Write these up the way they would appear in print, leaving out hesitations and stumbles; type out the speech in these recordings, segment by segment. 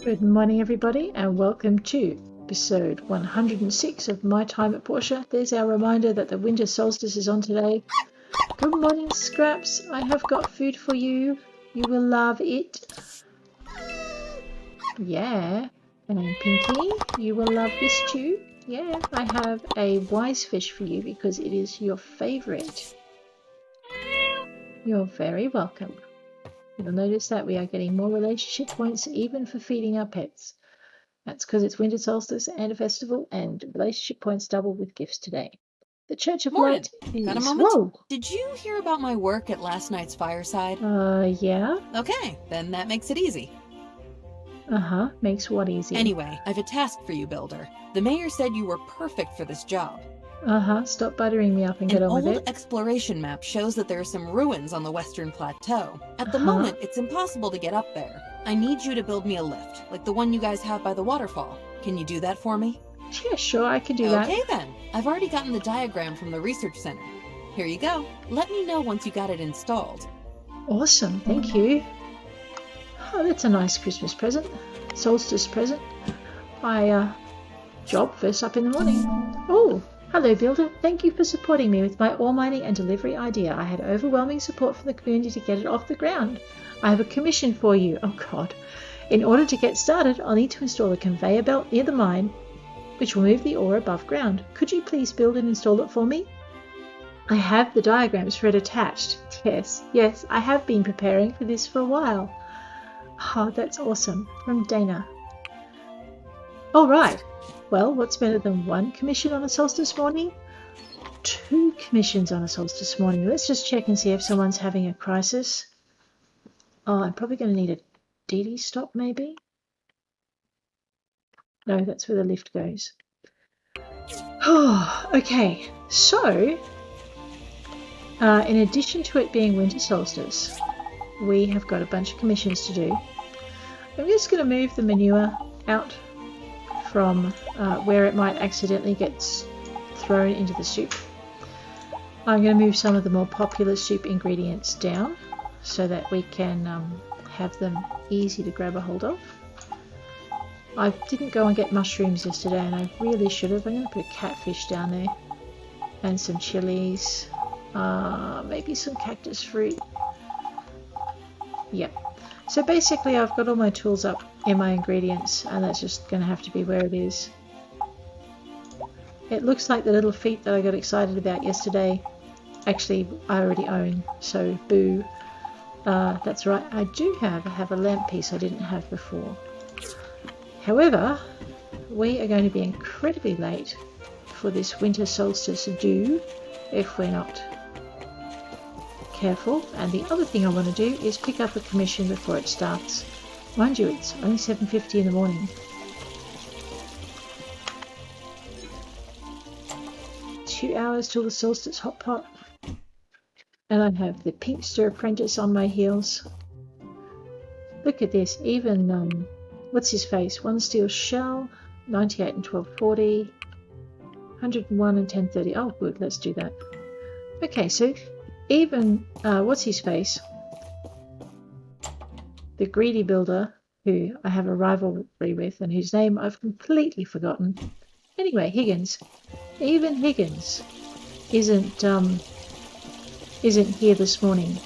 Good morning, everybody, and welcome to episode 106 of My Time at Portia. There's our reminder that the Winter Solstice is on today. Good morning, Scraps. I have got food for you. You will love it. Yeah. And Pinky, you will love this too. Yeah, I have a wise fish for you because it is your favorite. You're very welcome. You'll notice that we are getting more relationship points even for feeding our pets. That's because it's Winter Solstice and a festival, and relationship points double with gifts today. The Church of Light is... Got a moment? Whoa! Did you hear about my work at last night's fireside? Yeah? Okay, then that makes it easy. Uh-huh, makes what easy? Anyway, I've a task for you, Builder. The mayor said you were perfect for this job. Uh-huh, stop buttering me up and get on with it. An old exploration map shows that there are some ruins on the western plateau. At the moment, it's impossible to get up there. I need you to build me a lift, like the one you guys have by the waterfall. Can you do that for me? Yeah, sure, I can do that. Okay then. I've already gotten the diagram from the research center. Here you go. Let me know once you got it installed. Awesome, thank you. Oh, that's a nice Christmas present. Solstice present. My job first up in the morning. Oh, hello Builder. Thank you for supporting me with my ore mining and delivery idea. I had overwhelming support from the community to get it off the ground. I have a commission for you. Oh God. In order to get started, I'll need to install a conveyor belt near the mine, which will move the ore above ground. Could you please build and install it for me? I have the diagrams for it attached. Yes, I have been preparing for this for a while. Oh, that's awesome. From Dana. All right. Well, what's better than one commission on a solstice morning? 2 commissions on a solstice morning. Let's just check and see if someone's having a crisis. Oh, I'm probably going to need a DD stop, maybe? No, that's where the lift goes. Oh, okay. So, in addition to it being winter solstice, we have got a bunch of commissions to do. I'm just going to move the manure out from where it might accidentally get thrown into the soup. I'm going to move some of the more popular soup ingredients down so that we can have them easy to grab a hold of. I didn't go and get mushrooms yesterday and I really should have. I'm going to put a catfish down there and some chilies, maybe some cactus fruit. Yep. So basically I've got all my tools up in my ingredients and that's just going to have to be where it is. It looks like the little feet that I got excited about yesterday actually I already own, so boo. That's right, I have a lamp piece I didn't have before. However, we are going to be incredibly late for this winter solstice due if we're not careful. And the other thing I want to do is pick up a commission before it starts. Mind you, it's only 7:50 in the morning. Two hours till the solstice hot pot. And I have the Pinkster Apprentice on my heels. Look at this, even, what's his face? 1 steel shell, 98 and 1240, 101 and 1030. Oh, good, let's do that. Okay, so even, what's his face? The greedy builder, who I have a rivalry with and whose name I've completely forgotten. Anyway, Higgins. Even Higgins isn't here this morning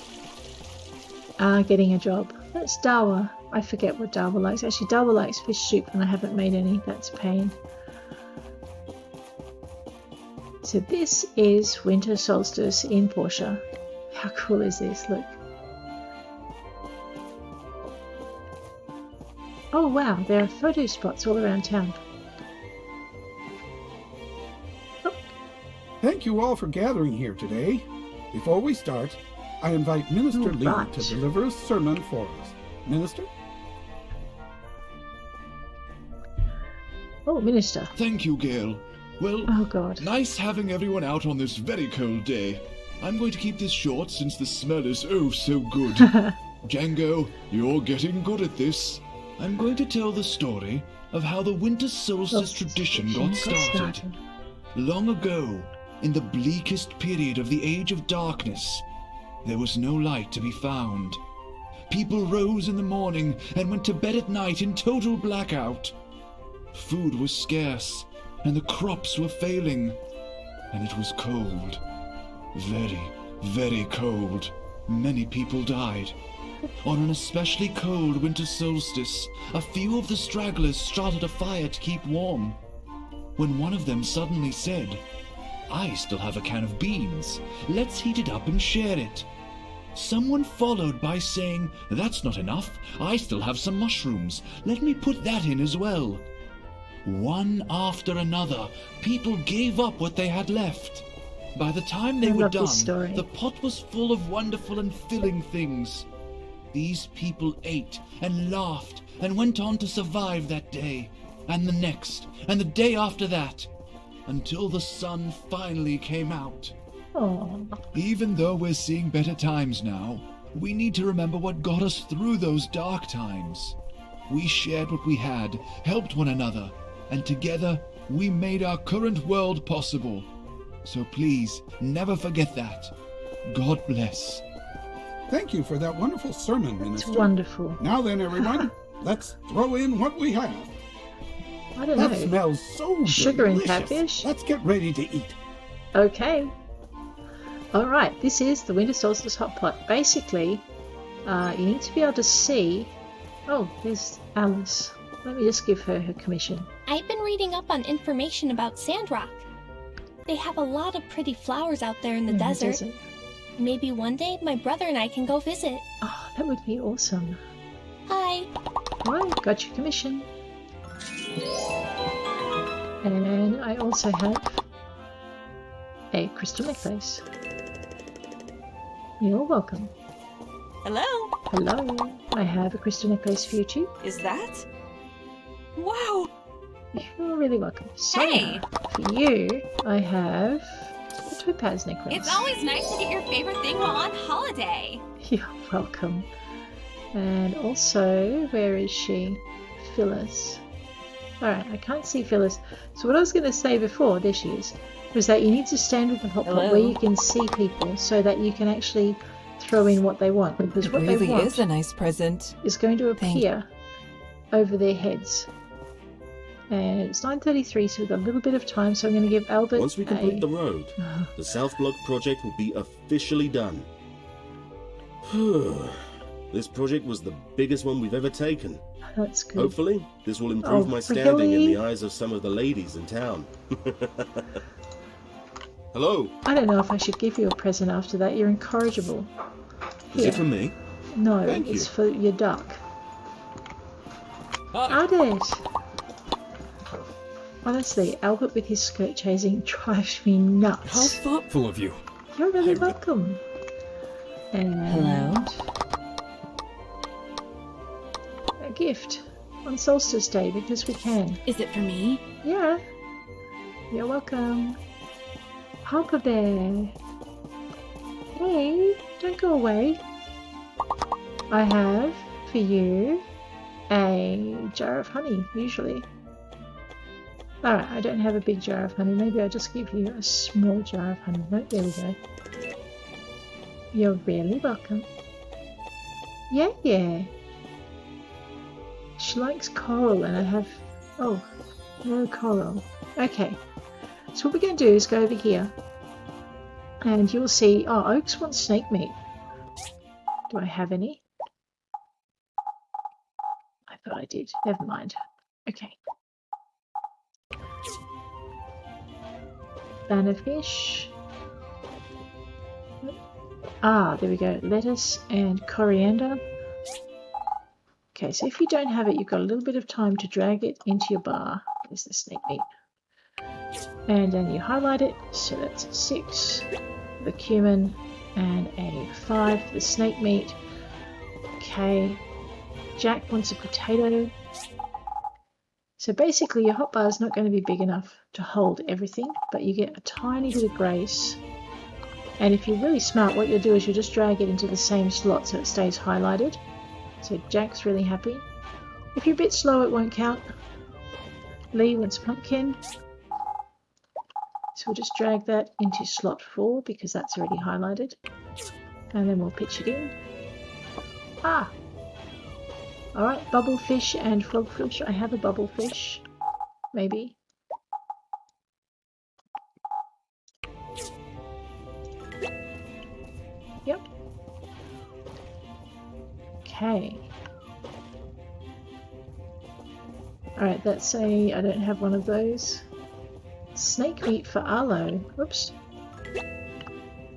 getting a job. That's Dawa. I forget what Dawa likes. Actually, Dawa likes fish soup and I haven't made any. That's a pain. So this is winter solstice in Portia. How cool is this? Look. Oh wow, there are photo spots all around town. Oh. Thank you all for gathering here today. Before we start, I invite Minister Lee to deliver a sermon for us. Minister? Oh, Minister. Thank you, Gail. Well, oh God. Nice having everyone out on this very cold day. I'm going to keep this short since the smell is oh so good. Django, you're getting good at this. I'm going to tell the story of how the Winter Solstice tradition got started. Long ago, in the bleakest period of the Age of Darkness, there was no light to be found. People rose in the morning and went to bed at night in total blackout. Food was scarce, and the crops were failing, and it was cold. Very, very cold. Many people died. On an especially cold winter solstice, a few of the stragglers started a fire to keep warm. When one of them suddenly said, "I still have a can of beans. Let's heat it up and share it." Someone followed by saying, "That's not enough. I still have some mushrooms. Let me put that in as well." One after another, people gave up what they had left. By the time they were done, the pot was full of wonderful and filling things. These people ate and laughed and went on to survive that day, and the next, and the day after that, until the sun finally came out. Oh, Even though we're seeing better times now, we need to remember what got us through those dark times. We shared what we had, helped one another, and together we made our current world possible. So please, never forget that. God bless. Thank you for that wonderful sermon, it's Minister. wonderful. Now then, everyone, let's throw in what we have. I don't That know. smells so Sugar and delicious. catfish? Let's get ready to eat. Okay. Alright, this is the Winter Solstice Hot Pot. Basically, you need to be able to see... Oh, there's Alice. Let me just give her her commission. I've been reading up on information about Sandrock. They have a lot of pretty flowers out there in the desert. Maybe one day my brother and I can go visit. Oh, that would be awesome. Hi. Right, got your commission. And I also have a crystal necklace. You're welcome. Hello? Hello. I have a crystal necklace for you too. Is that? Wow! You're really welcome. Hey! For you, I have a topaz necklace. It's always nice to get your favorite thing while on holiday. You're welcome. And also, where is she? Phyllis. Alright, I can't see Phyllis. So what I was going to say before, there she is, was that you need to stand with the hot pot Hello. where you can see people so that you can actually throw in what they want. Because It what they really want is a nice present. is going to Thank appear over their heads. And it's 9:33, so we've got a little bit of time, so I'm going to give Albert Once we complete the road, Oh, the South Block project will be officially done. This project was the biggest one we've ever taken. that's good. Hopefully, this will improve Oh, my standing in really? the eyes of some of the ladies in town. Hello, I don't know if I should give you a present after that. You're incorrigible. is Here. it for me? No, Thank it's you. for your duck. Albert! Honestly, Albert with his skirt chasing drives me nuts. How thoughtful of you. You're really Hi, welcome. And Hello. a gift on Solstice Day because we can. Is it for me? Yeah. You're welcome. Papa Bear. Hey, don't go away. I have for you a jar of honey, usually. Alright, I don't have a big jar of honey. Maybe I'll just give you a small jar of honey. No, there we go. You're really welcome. Yeah, yeah. She likes coral and I have... Oh, no coral. Okay. So what we're going to do is go over here. And you'll see... Oh, Oaks wants snake meat. Do I have any? I thought I did. Never mind. Okay. Bannerfish. Ah, there we go. Lettuce and coriander. Okay, so if you don't have it, you've got a little bit of time to drag it into your bar. There's the snake meat. And then you highlight it. So that's a 6 for the cumin and a 5 for the snake meat. Okay. Jack wants a potato. So basically your hotbar is not going to be big enough to hold everything, but you get a tiny bit of grace. And if you're really smart, what you'll do is you'll just drag it into the same slot so it stays highlighted. So Jack's really happy. If you're a bit slow, it won't count. Lee wants pumpkin. So we'll just drag that into slot 4 because that's already highlighted. And then we'll pitch it in. Ah, Alright, bubblefish and frogfish. I have a bubblefish. Maybe. Yep. Okay. Alright, that's a... I don't have one of those. Snake meat for Arlo. Whoops.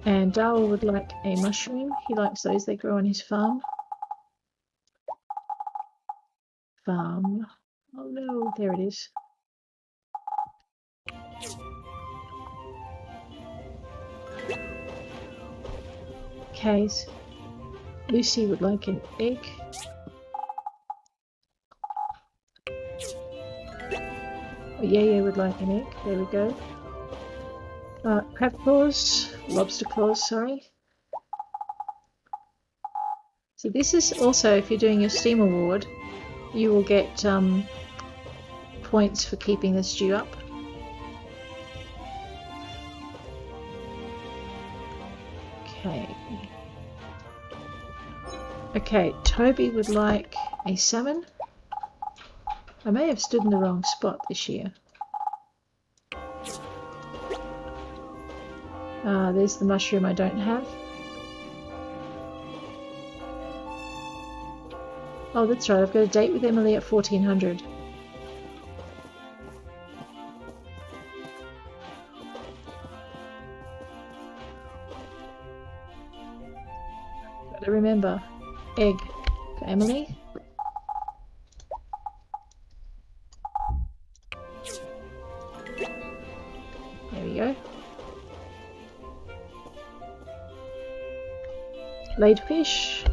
And Darwin would like a mushroom. He likes those. They grow on his farm. Oh no, there it is. Okay, Lucy would like an egg. Oh, Yaya would like an egg. There we go. Crab claws, lobster claws, sorry. So this is also, if you're doing your Steam Award, you will get points for keeping the stew up. Okay. Okay, Toby would like a salmon. I may have stood in the wrong spot this year. There's the mushroom I don't have. Oh, that's right, I've got a date with Emily at 1400. Gotta remember, egg for Emily. There we go. Laid fish.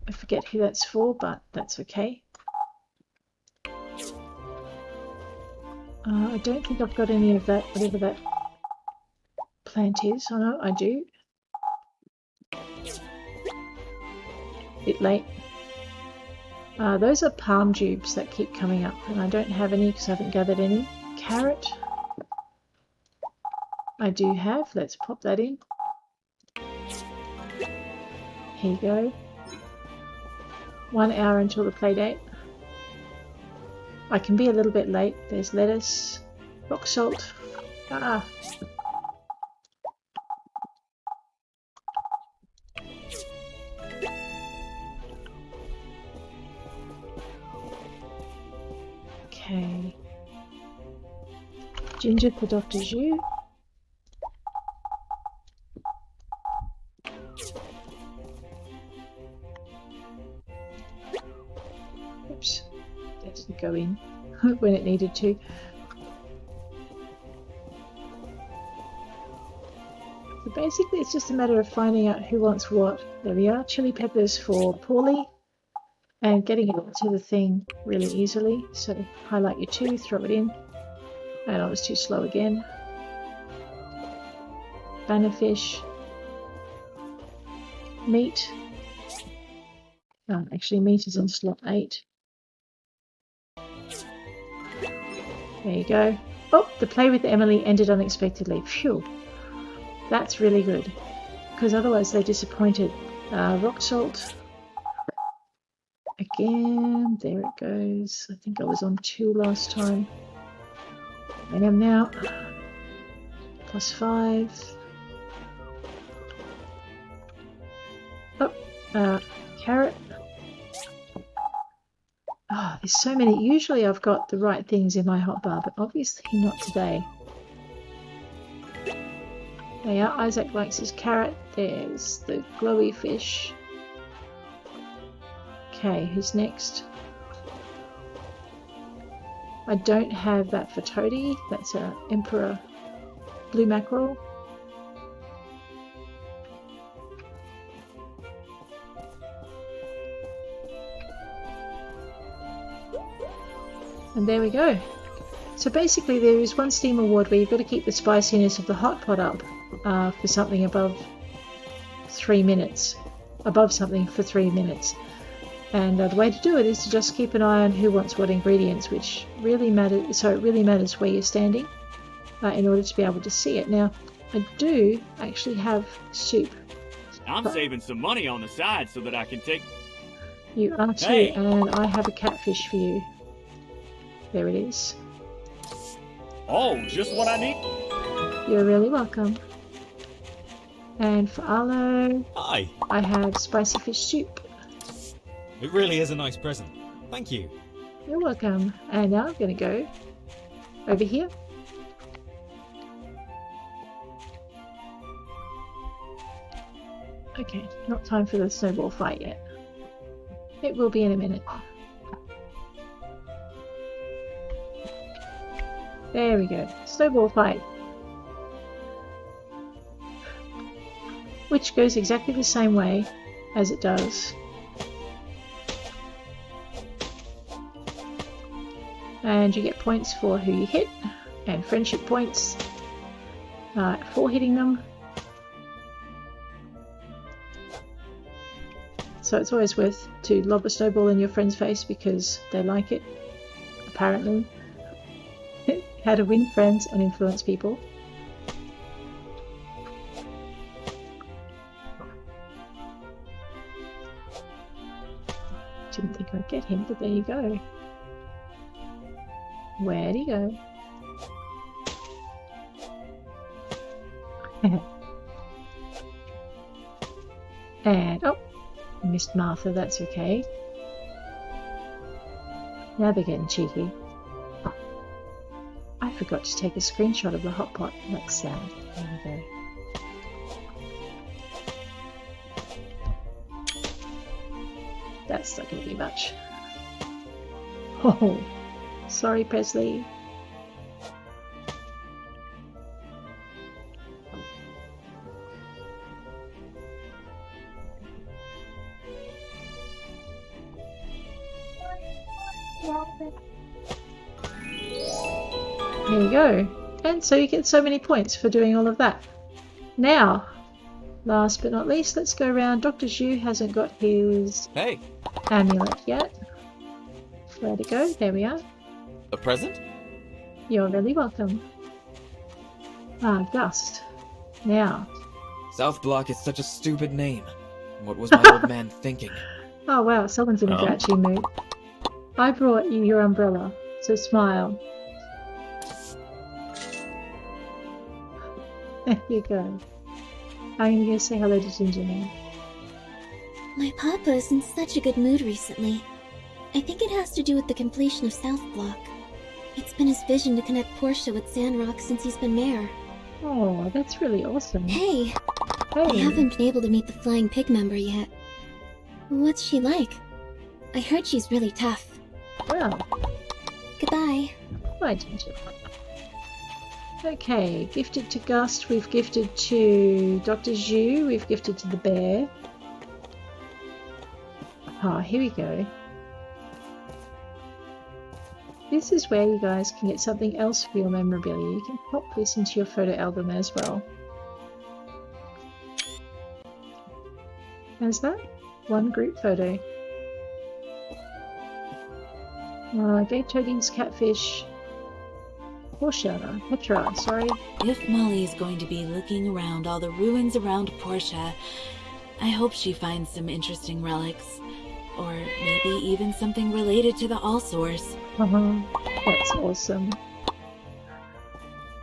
I forget who that's for, but that's okay. I don't think I've got any of that, whatever that plant is. Oh no, I do. Bit late. Those are palm tubes that keep coming up, and I don't have any because I haven't gathered any. Carrot. I do have. Let's pop that in. Here you go. 1 hour until the play date. I can be a little bit late. There's lettuce, rock salt. Okay. Ginger for Dr. Zhu. Oops, that didn't go in when it needed to. So basically it's just a matter of finding out who wants what. There we are, chili peppers for Paulie, and getting it into the thing really easily. So highlight your 2, throw it in, and I was too slow again. Bannerfish, meat. Actually meat is in slot 8. There you go. Oh, the play with Emily ended unexpectedly. Phew. That's really good. Because otherwise they're disappointed. Rock salt. Again. There it goes. I think I was on 2 last time. I am now. +5. Oh, carrot. Oh, there's so many. Usually I've got the right things in my hotbar, but obviously not today. There you are. Isaac likes his carrot. There's the glowy fish. Okay, who's next? I don't have that for Toadie. That's a Emperor blue mackerel. And there we go. So basically there is one Steam Award where you've got to keep the spiciness of the hot pot up for something above 3 minutes. Above something for 3 minutes. And the way to do it is to just keep an eye on who wants what ingredients, which really matters. So it really matters where you're standing in order to be able to see it. Now, I do actually have soup. I'm saving some money on the side so that I can take... You are too, Hey. and I have a catfish for you. There it is. Oh, just what I need. You're really welcome. And for Arlo, Hi. I have spicy fish soup. It really is a nice present. Thank you. You're welcome. And now I'm going to go over here. Okay, not time for the snowball fight yet. It will be in a minute. There we go. Snowball fight. Which goes exactly the same way as it does. And you get points for who you hit, and friendship points for hitting them. So it's always worth to lob a snowball in your friend's face because they like it, apparently. How to win friends and influence people. Didn't think I'd get him, but there you go. Where'd he go? And, oh, I missed Martha, that's okay. Now they're getting cheeky. I forgot to take a screenshot of the hot pot. That's sad. There we go. That's not going to be much. Oh, sorry, Presley. There you go. And so you get so many points for doing all of that. Now, last but not least, let's go around. Dr. Zhu hasn't got his Hey, amulet yet. Where'd it go? There we are. a present? You're really welcome. Ah, Gust. Now. South Block is such a stupid name. What was my old man thinking? Oh wow, someone's in a grouchy mood. I brought you your umbrella, so smile. There you go. I'm gonna go say hello to Ginger now. My papa is in such a good mood recently. I think it has to do with the completion of South Block. It's been his vision to connect Portia with Sandrock since he's been mayor. Oh, that's really awesome. Hey! I haven't been able to meet the Flying Pig member yet. What's she like? I heard she's really tough. Well. Goodbye. Bye, Ginger. Okay, gifted to Gust, we've gifted to Dr. Zhu, we've gifted to the bear. Ah, here we go. This is where you guys can get something else for your memorabilia. You can pop this into your photo album as well. How's that? One group photo. Gate Toadie's catfish. Portia, Petra, sorry. If Molly is going to be looking around all the ruins around Portia, I hope she finds some interesting relics. Or maybe even something related to the All-Source. That's awesome.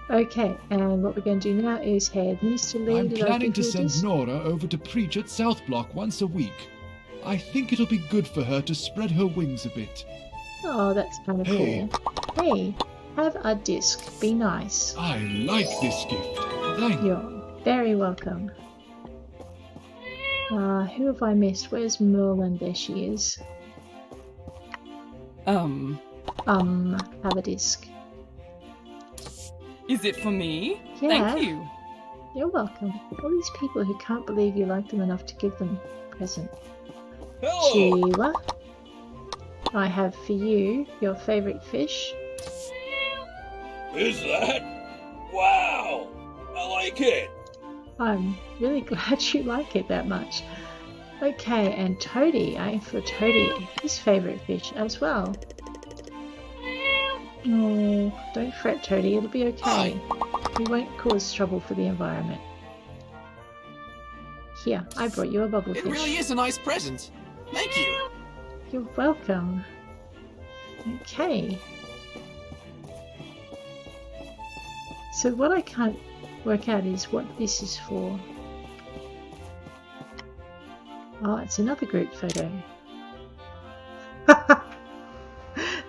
Okay, and what we're going to do now is head easterly. I'm planning to send Nora over to preach at South Block once a week. I think it'll be good for her to spread her wings a bit. Oh, that's kind of Hey. cool. Hey, have a disc. Be nice. I like this gift. Thank you. You're very welcome. Who have I missed? Where's Merlin? There she is. Have a disc. Is it for me? Yeah. Thank you. You're welcome. All these people who can't believe you like them enough to give them a present. Sheila, I have for you your favourite fish. Is that? Wow! I like it! I'm really glad you like it that much. Okay, and Toadie, for Toadie, his favourite fish as well. Oh, don't fret, Toadie, it'll be okay. We won't cause trouble for the environment. Here, I brought you a bubblefish. It really is a nice present. Thank you. You're welcome. Okay. So what I can't work out is what this is for. Oh, it's another group photo.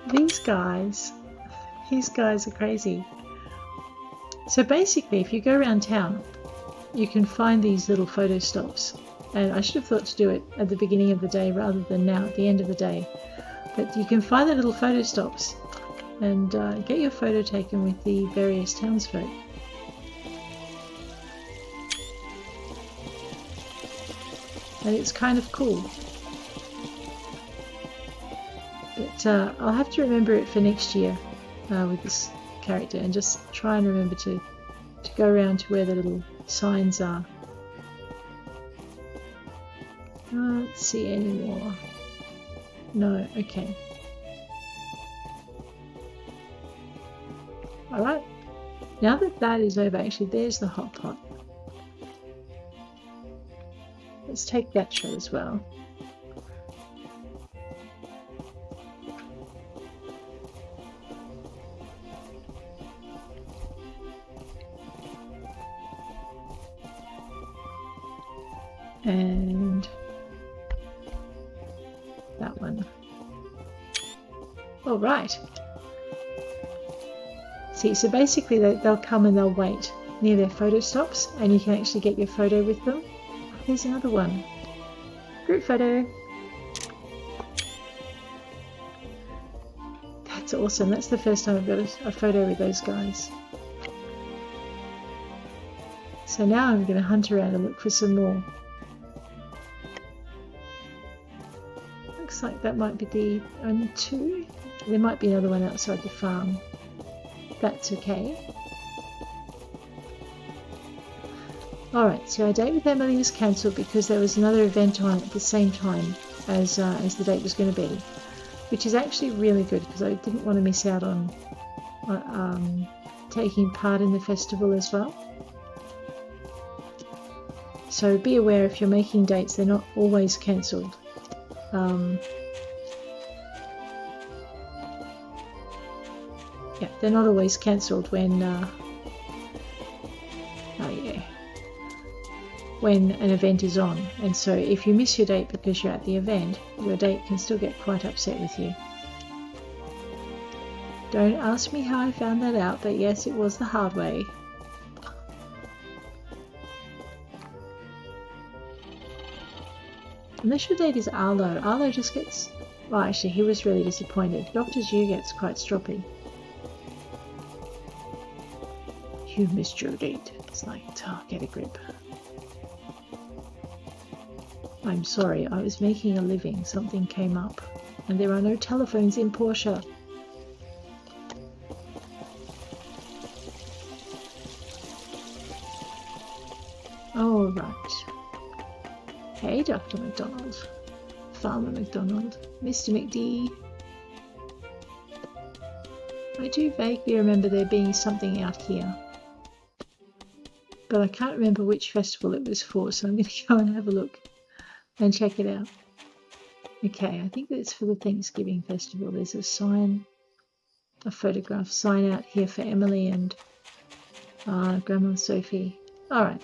These guys are crazy. So basically, if you go around town, you can find these little photo stops. And I should have thought to do it at the beginning of the day rather than now at the end of the day. But you can find the little photo stops and get your photo taken with the various townsfolk. And it's kind of cool. But I'll have to remember it for next year with this character and just try and remember to go around to where the little signs are. Can't see anymore. No, okay. Alright. Now that that is over, actually there's the hot pot. Let's take that shot as well. And that one. All right. See, so basically they'll come and they'll wait near their photo stops and you can actually get your photo with them. Here's another one. Group photo. That's awesome. That's the first time I've got a photo with those guys. So now I'm going to hunt around and look for some more. Looks like that might be the only two. There might be another one outside the farm. That's okay. Alright, so our date with Emily was cancelled because there was another event on at the same time as the date was going to be. Which is actually really good because I didn't want to miss out on taking part in the festival as well. So be aware if you're making dates, they're not always cancelled. Yeah, they're not always cancelled when when an event is on, and so if you miss your date because you're at the event, your date can still get quite upset with you. Don't ask me how I found that out, but yes, it was the hard way. Unless your date is Arlo. Arlo just gets... Well, actually, he was really disappointed. Dr. Zhu gets quite stroppy. You missed your date. It's like, oh, get a grip. I'm sorry, I was making a living. Something came up. And there are no telephones in Portia. All right. Hey, Dr. McDonald. Farmer McDonald. Mr. McD. I do vaguely remember there being something out here. But I can't remember which festival it was for, so I'm going to go and have a look and check it out. Okay, I think it's for the Thanksgiving festival. There's a sign, a photograph sign out here for Emily and Grandma Sophie. Alright.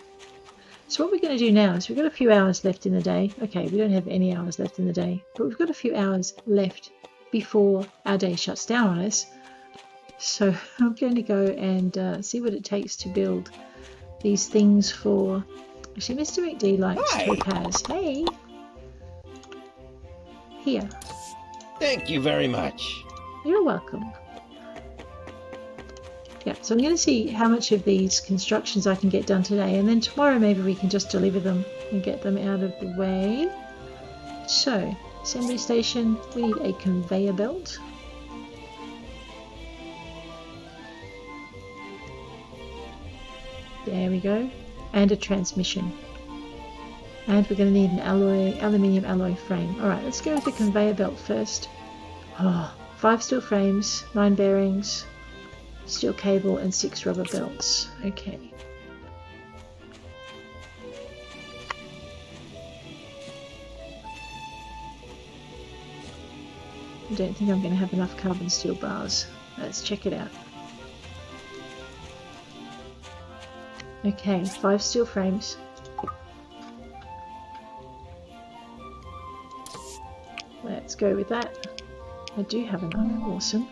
So what we're going to do now is we've got a few hours left in the day. Okay, we don't have any hours left in the day, but we've got a few hours left before our day shuts down on us. So I'm going to go and see what it takes to build these things for... Actually, Mr. McD likes topaz. Hey! Here. Thank you very much. You're welcome. Yeah, so I'm going to see how much of these constructions I can get done today, and then tomorrow maybe we can just deliver them and get them out of the way. So, assembly station, we need a conveyor belt. There we go. And a transmission. And we're going to need an aluminium alloy frame. Alright, let's go with the conveyor belt first. 5 steel frames, 9 bearings, steel cable and 6 rubber belts. Okay. I don't think I'm going to have enough carbon steel bars. Let's check it out. Okay, 5 steel frames. Let's go with that. I do have enough. Awesome.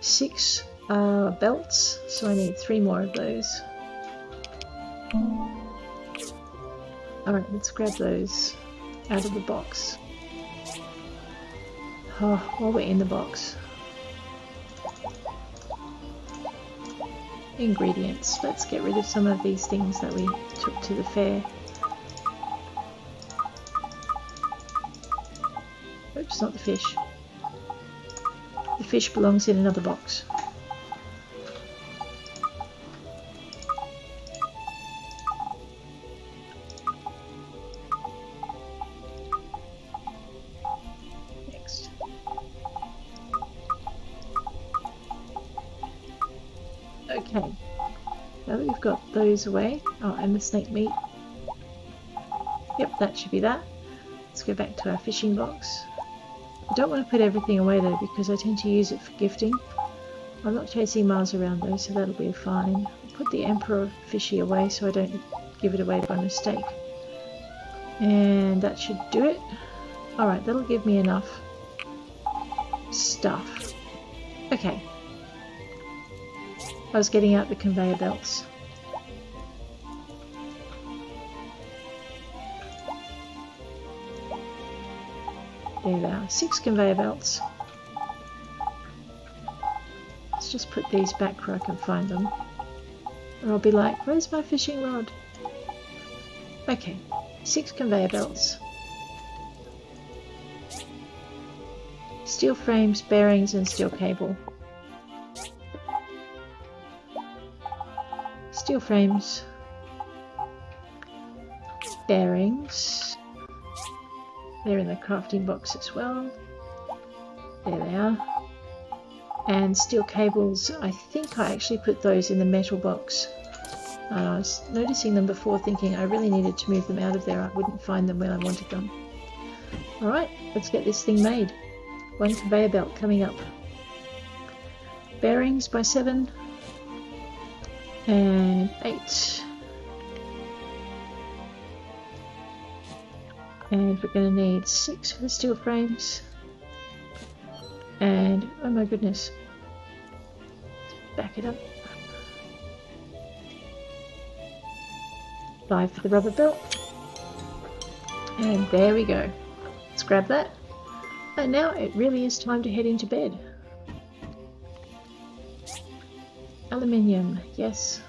6 belts, so I need 3 more of those. Alright, let's grab those out of the box. Oh, while we're in the box. Ingredients. Let's get rid of some of these things that we took to the fair. Oops, not the fish. The fish belongs in another box. Next. Okay, now that we've got those away, oh, and the snake meat. Yep, that should be that. Let's go back to our fishing box. I don't want to put everything away though, because I tend to use it for gifting. I'm not chasing Mars around though, so that'll be fine. I'll put the Emperor fishy away so I don't give it away by mistake. And that should do it. Alright, that'll give me enough stuff. Okay. I was getting out the conveyor belts. There they are, 6 conveyor belts. Let's just put these back where I can find them. Or I'll be like, where's my fishing rod? Okay, 6 conveyor belts. Steel frames, bearings and steel cable. Steel frames, bearings. They're in the crafting box as well. There they are. And steel cables, I think I actually put those in the metal box. I was noticing them before thinking I really needed to move them out of there. I wouldn't find them when I wanted them. Alright, let's get this thing made. 1 conveyor belt coming up. Bearings by 7. And 8. And we're going to need 6 for the steel frames. And, oh my goodness. Back it up. 5 for the rubber belt. And there we go. Let's grab that. And now it really is time to head into bed. Aluminium. Yes.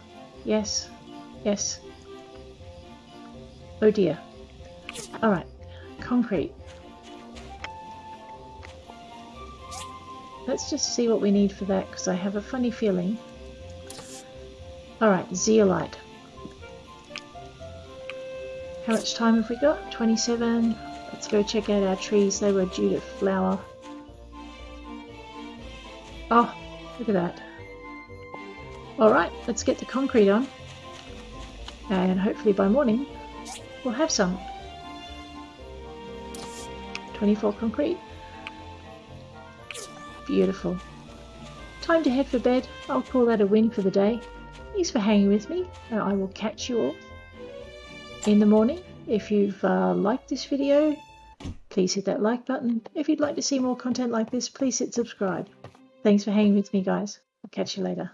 Yes. Yes. Oh dear. Alright. Concrete. Let's just see what we need for that, because I have a funny feeling. Alright, zeolite. How much time have we got? 27. Let's go check out our trees. They were due to flower. Oh, look at that. Alright, let's get the concrete on. And hopefully by morning, we'll have some. 24 concrete. Beautiful. Time to head for bed. I'll call that a win for the day. Thanks for hanging with me, and I will catch you all in the morning. If you've liked this video, please hit that like button. If you'd like to see more content like this, please hit subscribe. Thanks for hanging with me, guys. I'll catch you later.